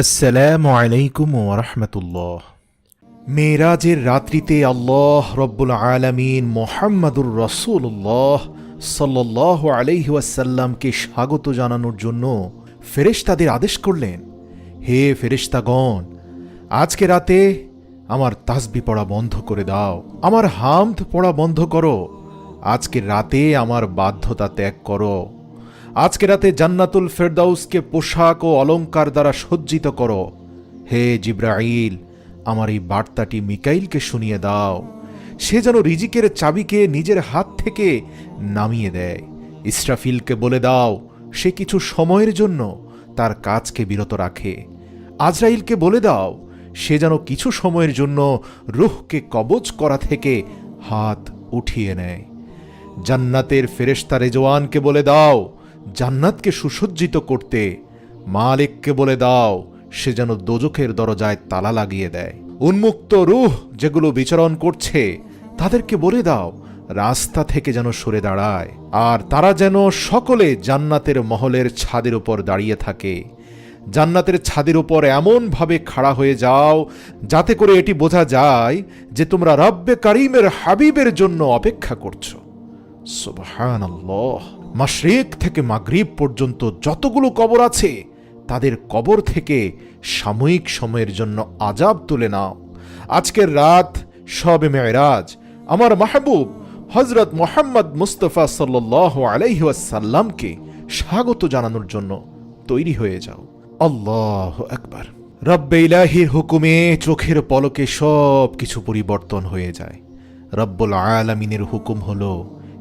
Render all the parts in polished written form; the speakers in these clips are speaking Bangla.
আসসালামু আলাইকুম ওয়া রাহমাতুল্লাহ। মেরাজের রাত্রিতে আল্লাহ রব্বুল আলামিন মুহাম্মাদুর রাসূলুল্লাহ সাল্লাল্লাহু আলাইহি ওয়াসাল্লামকে স্বাগত জানানোর জন্য ফেরেশতাদের আদেশ করলেন, হে ফেরেশতাগণ, আজকে রাতে আমার তাসবিহ পড়া বন্ধ করে দাও, আমার হামদ পড়া বন্ধ করো, আজকে রাতে আমার বাধ্যতা ত্যাগ করো, আজকে রাতে জান্নাতুল ফেরদাউসকে পোশাক ও অলংকার দ্বারা সজ্জিত করো। হে জিব্রাইল, আমার এই বার্তাটি মিকাইলকে শুনিয়ে দাও, সে যেন রিজিকের চাবিকে নিজের হাত থেকে নামিয়ে দেয়। ইসরাফিলকে বলে দাও, সে কিছু সময়ের জন্য তার কাজকে বিরত রাখে। আজরাইলকে বলে দাও, সে যেন কিছু সময়ের জন্য রূহকে কবজ করা থেকে হাত উঠিয়ে নেয়। জান্নাতের ফেরেশতা রেজওয়ানকে বলে দাও, জান্নাতকে সুসজ্জিত করতে। মালিককে বলে দাও, সে যেন দোজখের দরজায় তালা লাগিয়ে দেয়। উন্মুক্ত রূহ যেগুলো বিচরণ করছে তাদেরকে বলে দাও, রাস্তা থেকে যেন সরে দাঁড়ায়, আর তারা যেন সকলে জান্নাতের মহলের ছাদের উপর দাঁড়িয়ে থাকে। জান্নাতের ছাদের উপর এমনভাবে খাড়া হয়ে যাও যাতে করে এটি বোঝা যায় যে তোমরা রব্বে কারীমের হাবিবের জন্য অপেক্ষা করছো। সুবহানাল্লাহ। মাশরিক থেকে মাগরিব পর্যন্ত যতগুলো কবর আছে তাদের কবর থেকে সাময়িক সময়ের জন্য আযাব তুলে নাও। আজকের রাত শবে মেরাজ আমার মাহবুব হযরত মুহাম্মদ মুস্তাফা সাল্লাল্লাহু আলাইহি ওয়াসাল্লামকে স্বাগত জানানোর জন্য তৈরি হয়ে যাও। আল্লাহু আকবার। রব্বে ইলাহির হুকুমে চোখের পলকে সব কিছু পরিবর্তন হয়ে যায়। রব্বুল আলামিনের হুকুম হলো,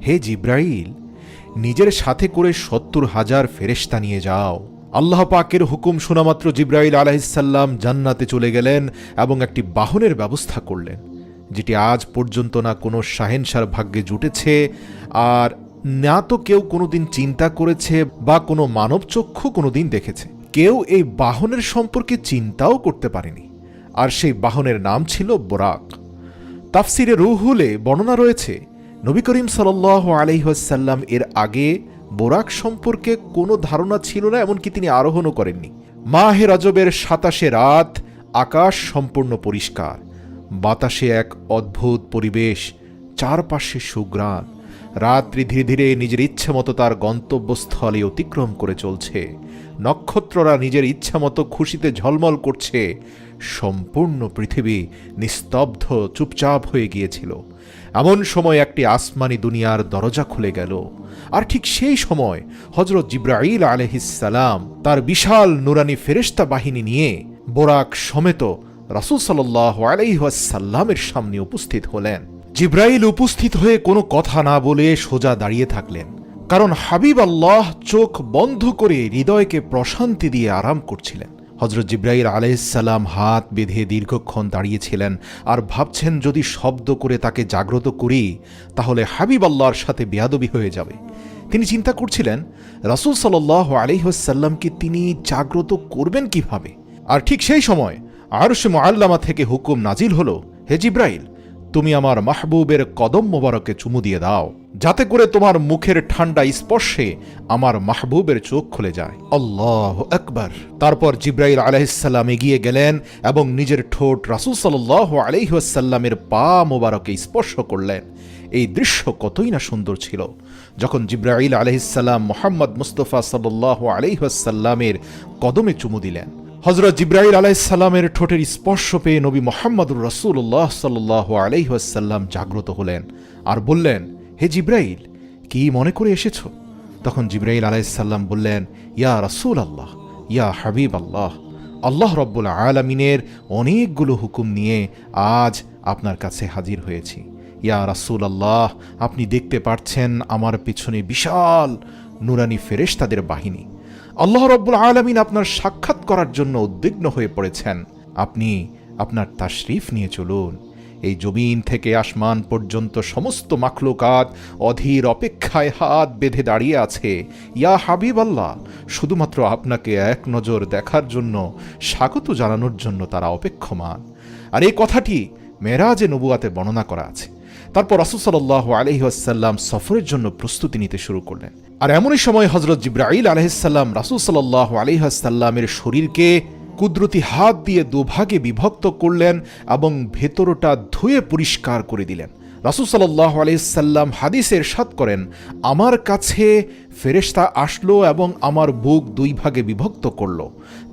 হে জিব্রাইল, নিজের সাথে করে ৭০,০০০ ফেরেশতা নিয়ে যাও। আল্লাহ পাকের হুকুম শোনামাত্র জিব্রাইল আলাইহিসসালাম জান্নাতে চলে গেলেন এবং একটি বাহনের ব্যবস্থা করলেন, যেটি আজ পর্যন্ত না কোনো শাহেনশার ভাগ্যে জুটেছে, আর না তো কেউ কোনোদিন চিন্তা করেছে বা কোনো মানবচক্ষু কোনোদিন দেখেছে। কেউ এই বাহনের সম্পর্কে চিন্তাও করতে পারেনি। আর সেই বাহনের নাম ছিল বোরাক। তাফসিরে রুহুলে বর্ণনা রয়েছে, নবী করিম সাল্লাল্লাহু আলাইহি ওয়াসাল্লাম এর আগে বোরাক সম্পর্কে কোনো ধারণা ছিল না, এমনকি তিনি আরোহণও করেননি। মাহে রজবের ২৭ রাত, আকাশ সম্পূর্ণ পরিষ্কার, বাতাসে এক অদ্ভুত পরিবেশ, চারপাশে সুঘ্রাণ। রাত্রি ধীরে ধীরে নিজের ইচ্ছামতো তার গন্তব্যস্থলে অতিক্রম করে চলছে। নক্ষত্ররা নিজের ইচ্ছামতো খুশিতে ঝলমল করছে। সম্পূর্ণ পৃথিবী নিস্তব্ধ, চুপচাপ হয়ে গিয়েছিল। এমন সময় একটি আসমানি দুনিয়ার দরজা খুলে গেল, আর ঠিক সেই সময় হযরত জিব্রাইল আলাইহিসসালাম তার বিশাল নুরানি ফেরেশতা বাহিনী নিয়ে বোরাক সমেত রাসূল সাল্লাল্লাহু আলাইহি ওয়াসাল্লামের সামনে উপস্থিত হলেন। জিব্রাইল উপস্থিত হয়ে কোনো কথা না বলে সোজা দাঁড়িয়ে থাকলেন, কারণ হাবিব আল্লাহ চোখ বন্ধ করে হৃদয়কে প্রশান্তি দিয়ে আরাম করছিলেন। হযরত জিব্রাইল আলাইহিসসালাম হাত বেঁধে দীর্ঘক্ষণ দাঁড়িয়েছিলেন আর ভাবছেন, যদি শব্দ করে তাকে জাগ্রত করি তাহলে হাবিব আল্লাহর সাথে বেয়াদবি হয়ে যাবে। তিনি চিন্তা করছিলেন, রাসূল সাল্লাল্লাহু আলাইহি ওয়াসাল্লামকে তিনি জাগ্রত করবেন কিভাবে। আর ঠিক সেই সময় আরশ মুআল্লামা থেকে হুকুম নাজিল হলো, হে জিব্রাইল, তুমি আমার মাহবুবের কদম মোবারকে চুমু দিয়ে দাও, যাতে করে তোমার মুখের ঠান্ডা স্পর্শে আমার মাহবুবের চোখ খুলে যায়। আল্লাহু আকবার। তারপর জিব্রাইল আলাইহিসসালাম এগিয়ে গেলেন এবং নিজের ঠোঁট রাসূল সাল্লাল্লাহু আলাইহি ওয়াসাল্লামের পা মোবারকে স্পর্শ করলেন। এই দৃশ্য কতই না সুন্দর ছিল। যখন জিব্রাইল আলাইহিসসালাম মুহাম্মদ মুস্তাফা সাল্লাল্লাহু আলাইহি ওয়াসাল্লামের কদমে চুমু দিলেন, হযরত জিব্রাইল আলাইহিসসালামের ঠোঁটের স্পর্শ পেয়ে নবী মুহাম্মদুর রাসূলুল্লাহ সাল্লাল্লাহু আলাইহি ওয়াসাল্লাম জাগ্রত হলেন আর বললেন, হে জিব্রাইল, কি মনে করে এসেছো? তখন জিব্রাইল আলাইহিসসালাম বললেন, ইয়া রাসূলুল্লাহ, ইয়া হাবিব আল্লাহ, আল্লাহ রব্বুল আলামিনের অনেকগুলো হুকুম নিয়ে আজ আপনার কাছে হাজির হয়েছি। ইয়া রাসূলুল্লাহ, আপনি দেখতে পাচ্ছেন আমার পিছনে বিশাল নুরানি ফেরেশতাদের বাহিনী। আল্লাহ রব্বুল আলামিন আপনার সাক্ষাৎ করার জন্য উদ্বিগ্ন হয়ে পড়েছেন। আপনি আপনার তাশরিফ নিয়ে চলুন। এই জমিন থেকে আসমান পর্যন্ত সমস্ত মাখলুকাত অধীর অপেক্ষায় হাত বেঁধে দাঁড়িয়ে আছে। ইয়া হাবিব আল্লাহ, শুধুমাত্র আপনাকে এক নজর দেখার জন্য, স্বাগত জানানোর জন্য তারা অপেক্ষমান। আর এই কথাটি মেরাজে নবুয়াতে বর্ণনা করা আছে। তারপর রাসূল সাল্লাল্লাহু আলাইহি ওয়াসাল্লাম সফরের জন্য প্রস্তুতি নিতে শুরু করলেন। আর এমনই সময় হযরত জিব্রাইল আলাইহিসসালাম রাসূল সাল্লাল্লাহু আলাইহি ওয়াসাল্লামের শরীরকে কুদরতি হাত দিয়ে দুভাগে বিভক্ত করলেন এবং ভেতরটা ধুয়ে পরিষ্কার করে দিলেন। রাসূল সাল্লাল্লাহু আলাইহি সাল্লাম হাদিসে ইরশাদ করেন, আমার কাছে ফেরেশতা আসলো এবং আমার বুক দুই ভাগে বিভক্ত করলো।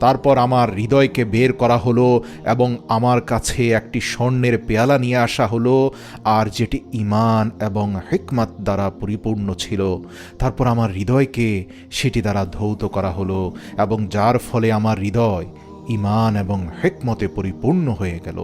তারপর আমার হৃদয়কে বের করা হলো এবং আমার কাছে একটি স্বর্ণের পেয়ালা নিয়ে আসা হলো, আর যেটি ঈমান এবং হিকমত দ্বারা পরিপূর্ণ ছিল। তারপর আমার হৃদয়কে সেটি দ্বারা ধৌত করা হলো এবং যার ফলে আমার হৃদয় ঈমান এবং হিকমতে পরিপূর্ণ হয়ে গেল।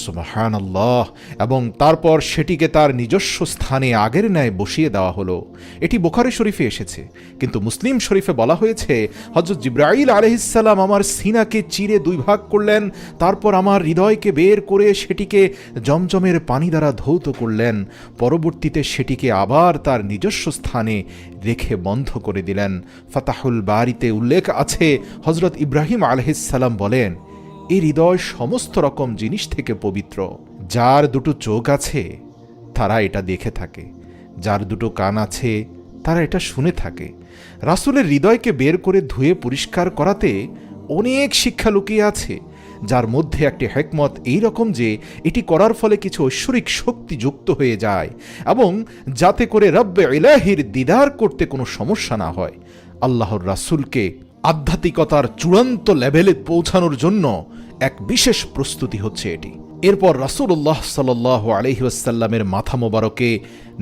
সুবহানাল্লাহ। এবং তারপর সেটিকে তার নিজস্ব স্থানে আগের ন্যায় বসিয়ে দেওয়া হলো। এটি বুখারী শরীফে এসেছে, কিন্তু মুসলিম শরীফে বলা হয়েছে হযরত জিবরাইল আলাইহিস সালাম আমার সিনাকে চিরে দুই ভাগ করলেন, তারপর আমার হৃদয়কে বের করে সেটিকে জমজমের পানি দ্বারা ধৌত করলেন, পরবর্তীতে সেটিকে আবার তার নিজস্ব স্থানে রেখে বন্ধ করে দিলেন। ফাতাহুল বারিতে উল্লেখ আছে, হযরত ইব্রাহিম আলাইহিস সালাম বলেন, এই হৃদয় সমস্ত রকম জিনিস থেকে পবিত্র। যার দুটো চোখ আছে তারা এটা দেখে থাকে, যার দুটো কান আছে তারা এটা শুনে থাকে। রাসূলের হৃদয়কে বের করে ধুয়ে পরিষ্কার করাতে অনেক শিক্ষা লুকিয়ে আছে, যার মধ্যে একটি হিকমত এই রকম যে এটি করার ফলে কিছু ঐশ্বরিক শক্তি যুক্ত হয়ে যায় এবং যাতে করে রব্বে ইলাহির দিদার করতে কোনো সমস্যা না হয়। আল্লাহর রাসূলকে আধ্যাত্মিকতার চূড়ান্ত লেভেলে পৌঁছানোর জন্য এক বিশেষ প্রস্তুতি হচ্ছে এটি। এরপর রাসূলুল্লাহ সাল্লাল্লাহু আলাইহি ওয়াসাল্লামের মাথা মোবারকে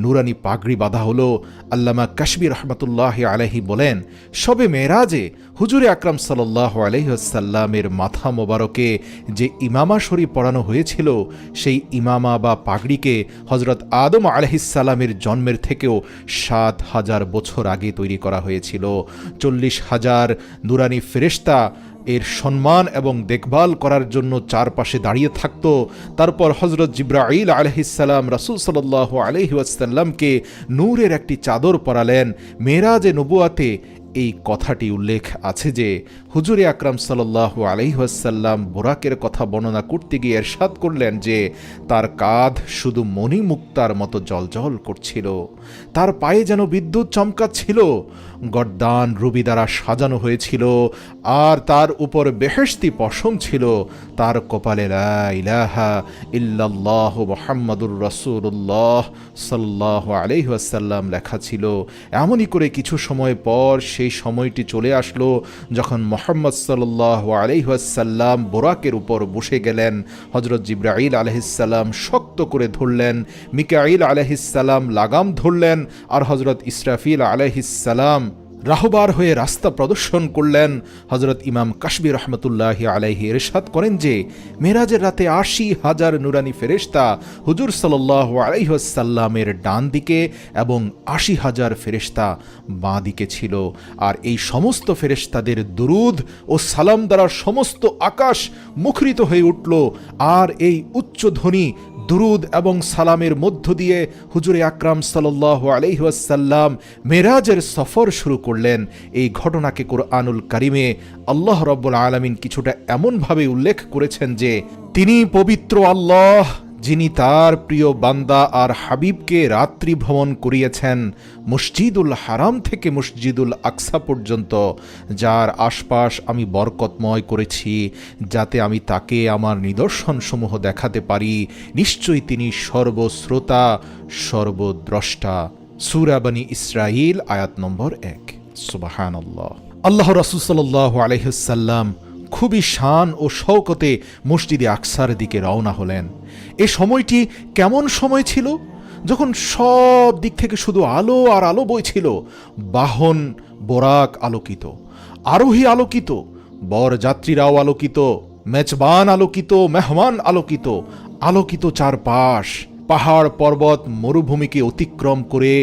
নুরানি পাগড়ি বাঁধা হলো। আল্লামা কাশবী রাহমাতুল্লাহি আলাইহি বলেন, শবে মেরাজে হুজুরে আকরাম সাল্লাল্লাহু আলাইহি ওয়াসাল্লামের মাথা মোবারকে যে ইমামা শরীফ পরানো হয়েছিল, সেই ইমামা বা পাগড়িকে হযরত আদম আলাইহিস সালামের জন্মের থেকেও ৭,০০০ বছর আগে তৈরি করা হয়েছিল। ৪০,০০০ নুরানি ফেরেশতা এর সম্মান এবং দেখভাল করার জন্য চারপাশে দাঁড়িয়ে থাকত। তারপর হযরত জিবরাইল আলাইহিস সালাম রাসূল সাল্লাল্লাহু আলাইহি ওয়াসাল্লামকে নূরের একটি চাদর পরালেন। মেরাজে নবুয়াতে এই কথাটি উল্লেখ আছে যে হুজুরে আকরাম সাল্লাল্লাহু আলাইহি ওয়াসাল্লাম বোরাকের কথা বর্ণনা করতে গিয়ে ইরশাদ করলেন যে তার কাঁধ শুধু মণিমুক্তার মতো জ্বলজ্বল করছিল, তার পায়ে যেন বিদ্যুৎ চমকাচ্ছিল, গর্দান রুবি দ্বারা সাজানো হয়েছিল আর তার উপর বেহেশতি পশম ছিল, তার কপালে লা ইলাহা ইল্লাল্লাহু মুহাম্মাদুর রাসূলুল্লাহ সাল্লাল্লাহু আলাইহি ওয়াসাল্লাম লেখা ছিল। এমনই করে কিছু সময় পর সেই সময়টি চলে আসলো যখন মুহাম্মদ সাল্লাল্লাহু আলাইহি ওয়াসাল্লাম বোরাকের উপর বসে গেলেন। হযরত জিবরাইল আলাইহিস সালাম শক্ত করে ধরলেন, মিকাইল আলাইহিস সালাম লাগাম ধরলেন, আর হযরত ইসরাফিল আলাইহিস সালাম রাহবার হয়ে রাস্তা প্রদর্শন করলেন। হযরত ইমাম কাশবী রাহমাতুল্লাহি আলাইহি ইরশাদ করেন যে মেরাজের রাতে ৮০,০০০ নুরানি ফেরেশতা হুজুর সাল্লাল্লাহু আলাইহি ওয়াসাল্লামের ডান দিকে এবং ৮০,০০০ ফেরেশতা বাঁ দিকে ছিল। আর এই সমস্ত ফেরেশতাদের দুরুদ ও সালাম দ্বারা সমস্ত আকাশ মুখরিত হয়ে উঠল। আর এই উচ্চ ধ্বনি দুরুদ এবং সালামের মধ্য দিয়ে হুজুরে আকরাম সাল্লাল্লাহু আলাইহি ওয়াসাল্লাম মেরাজের সফর শুরু করলেন। এই ঘটনাকে কোরআনুল কারিমে আল্লাহ রাব্বুল আলামিন কিছুটা এমনভাবে উল্লেখ করেছেন যে তিনি পবিত্র আল্লাহ, যিনি তার প্রিয় বান্দা আর হাবিবকে রাত্রি ভ্রমণ করিয়েছেন মসজিদুল হারাম থেকে মসজিদুল আকসা পর্যন্ত, যার আশপাশ আমি বরকতময় করেছি যাতে আমি তাকে আমার নিদর্শনসমূহ দেখাতে পারি। নিশ্চয়ই তিনি সর্বশ্রোতা সর্বদ্রষ্টা। সূরা বনী ইসরাঈল আয়াত নম্বর ১। সুবহানাল্লাহ। আল্লাহ রাসূল সাল্লাল্লাহু আলাইহি ওয়াসাল্লাম খুবই শান ও শওকতে মসজিদে আকসার দিকে রওনা হলেন। এ সময়টি কেমন সময় ছিল? যখন সব দিক থেকে শুধু আলো আর আলো বইছিল। বাহন বোরাক আলোকিত, আরোহী আলোকিত, বরযাত্রীরাও আলোকিত, মেজবান আলোকিত, মেহমান আলোকিত, আলোকিত চারপাশ। পাহাড় পর্বত মরুভূমিকে অতিক্রম করে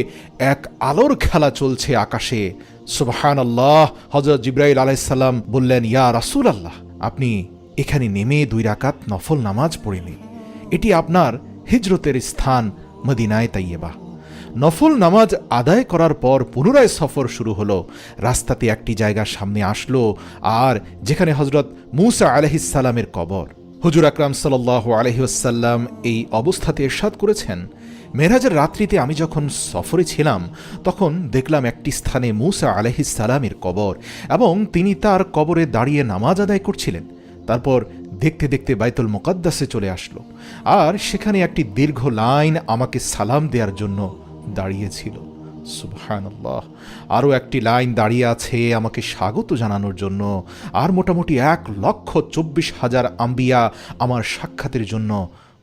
এক আলোর খেলা চলছে আকাশে। সুবহানাল্লাহ। হযরত জিবরাইল আলাইহিস সালাম বললেন, ইয়া রাসূলুল্লাহ, আপনি এখানে নেমে ২ রাকাত নফল নামাজ পড়ে নিন। এটি আপনার হিজরতের স্থান মদিনায়ে তাইয়্যিবা। নফল নামাজ আদায় করার পর পুনরায় সফর শুরু হলো। রাস্তাতে একটি জায়গার সামনে আসলো আর যেখানে হযরত মূসা আলাইহিস সালামের কবর। হুজুর আকরাম সাল্লাল্লাহু আলাইহি ওয়াসাল্লাম এই অবস্থাতে ইরশাদ করেছেন, মেরাজের রাত্রিতে আমি যখন সফরে ছিলাম তখন দেখলাম একটি স্থানে মূসা আলাইহিস সালামের কবর এবং তিনি তার কবরে দাঁড়িয়ে নামাজ আদায় করছিলেন। তারপর দেখতে দেখতে বাইতুল মুকাদ্দাসে চলে আসলো, আর সেখানে একটি দীর্ঘ লাইন আমাকে সালাম দেওয়ার জন্য দাঁড়িয়েছিল। সুবহানাল্লাহ। আরও একটি লাইন দাঁড়িয়ে আছে আমাকে স্বাগত জানানোর জন্য, আর মোটামুটি 1,24,000 আম্বিয়া আমার সাক্ষাতের জন্য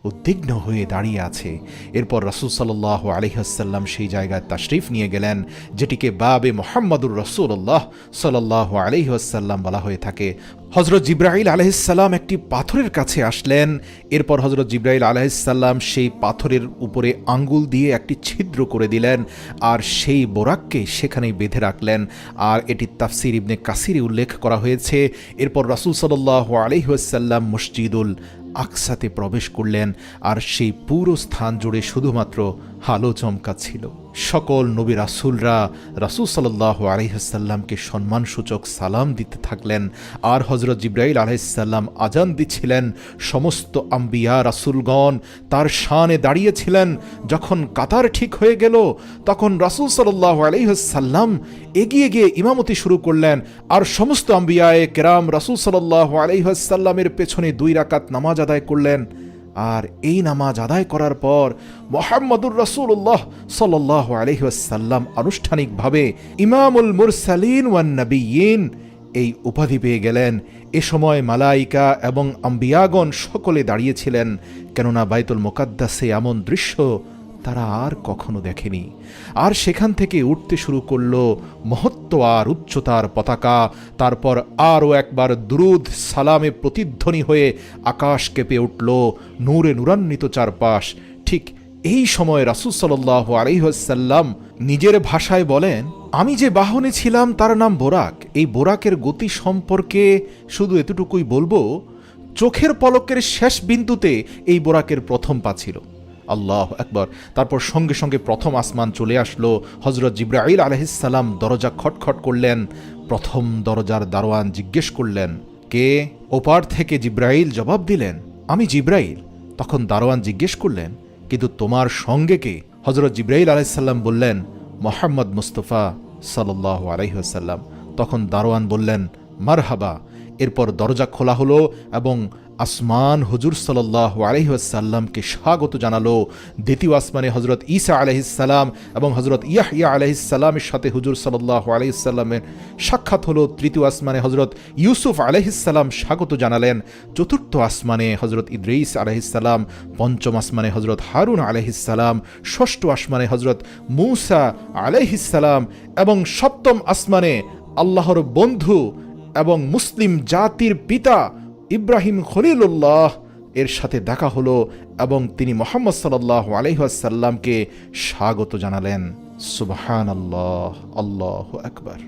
উদ্বিগ্ন হয়ে দাঁড়িয়ে আছে। এরপর রাসূল সাল্লাল্লাহু আলাইহি ওয়াসাল্লাম সেই জায়গায় তাশরিফ নিয়ে গেলেন, যেটিকে বাবে মুহাম্মাদুর রাসূলুল্লাহ সাল্লাল্লাহু আলাইহি ওয়াসাল্লাম বলা হয়ে থাকে। হযরত জিবরাইল আলাইহিস সালাম একটি পাথরের কাছে আসলেন। এরপর হযরত জিবরাইল আলাইহিস সালাম সেই পাথরের উপরে আঙ্গুল দিয়ে একটি ছিদ্র করে দিলেন, আর সেই বোরাককে সেখানেই বেঁধে রাখলেন। আর এটি তাফসির ইবনে কাসিরে উল্লেখ করা হয়েছে। এরপর রাসূল সাল্লাল্লাহু আলাইহি ওয়াসাল্লাম মসজিদুল আকসাতে প্রবেশ করলেন, আর সেই পুরো স্থান জুড়ে শুধুমাত্র আলো চমকাচ্ছিল। সকল নবী রাসূলরা রাসূল সাল্লাল্লাহু আলাইহি ওয়াসাল্লামকে সম্মানসূচক সালাম দিতে থাকলেন, আর হযরত জিবরাইল আলাইহিস সালাম আজান দিচ্ছিলেন। সমস্ত আম্বিয়া রাসূলগণ তার শানে দাঁড়িয়েছিলেন। যখন কাতার ঠিক হয়ে গেল, তখন রাসূল সাল্লাল্লাহু আলাইহি ওয়াসাল্লাম এগিয়ে গিয়ে ইমামতি শুরু করলেন, আর সমস্ত আম্বিয়ায়ে কেরাম রাসূল সাল্লাল্লাহু আলাইহি ওয়াসাল্লামের পেছনে 2 রাকাত নামাজ আদায় করলেন। আর এই নামাজ আদায় করার পর মুহাম্মাদুর রাসূলুল্লাহ সাল্লাল্লাহু আলাইহি ওয়াসাল্লাম আনুষ্ঠানিকভাবে ইমামুল মুরসালিন ওয়ান নবিয়্যিন এই উপাধি পেয়ে গেলেন। এ সময় মালাইকা এবং আম্বিয়াগণ সকলে দাঁড়িয়েছিলেন, কেননা বাইতুল মুকাদ্দাসে এমন দৃশ্য তারা আর কখনো দেখেনি। আর সেখান থেকে উঠতে শুরু করল মহত্ব আর উচ্চতার পতাকা। তারপর আরও একবার দুরুদ সালামে প্রতিধ্বনি হয়ে আকাশ কেঁপে উঠল, নূরে নূরান্বিত চারপাশ। ঠিক এই সময় রাসূল সাল্লাল্লাহু আলাইহি ওয়াসাল্লাম নিজের ভাষায় বলেন, আমি যে বাহনে ছিলাম তার নাম বোরাক। এই বোরাকের গতি সম্পর্কে শুধু এতটুকুই বলবো, চোখের পলকের শেষ বিন্দুতে এই বোরাকের প্রথম পা ছিল। আল্লাহু আকবার। তারপর সঙ্গে সঙ্গে প্রথম আসমান চলে আসলো। হযরত জিবরাইল আলাইহিস সালাম দরজা খটখট করলেন। প্রথম দরজার দারোয়ান জিজ্ঞেস করলেন, কে? ওপার থেকে জিবরাইল জবাব দিলেন, আমি জিবরাইল। তখন দারোয়ান জিজ্ঞেস করলেন, কিন্তু তোমার সঙ্গে কে? হযরত জিবরাইল আলাইহিস সালাম বললেন, মুহাম্মদ মুস্তাফা সাল্লাল্লাহু আলাইহি ওয়াসাল্লাম। তখন দারোয়ান বললেন, মারহাবা। এরপর দরজা খোলা হলো এবং আসমান হুজুর সাল্লাল্লাহু আলাইহি ওয়াসাল্লামকে স্বাগত জানালো। দ্বিতীয় আসমানে হযরত ঈসা আলাইহিস সালাম এবং হযরত ইয়াহইয়া আলাইহিস সালামের সাথে হুজুর সাল্লাল্লাহু আলাইহি ওয়াসাল্লামের সাক্ষাৎ হলো। তৃতীয় আসমানে হযরত ইউসুফ আলাইহিস সালাম স্বাগত জানালেন। চতুর্থ আসমানে হযরত ইদ্রিস আলাইহিস সালাম, পঞ্চম আসমানে হযরত হারুন আলাইহিস সালাম, ষষ্ঠ আসমানে হযরত মূসা আলাইহিস সালাম এবং সপ্তম আসমানে আল্লাহর বন্ধু এবং মুসলিম জাতির পিতা ইব্রাহিম খলিলুল্লাহ এর সাথে দেখা হলো এবং তিনি মুহাম্মদ সাল্লাল্লাহু আলাইহি ওয়াসাল্লামকে স্বাগত জানালেন। সুবহানাল্লাহ, আল্লাহু আকবার।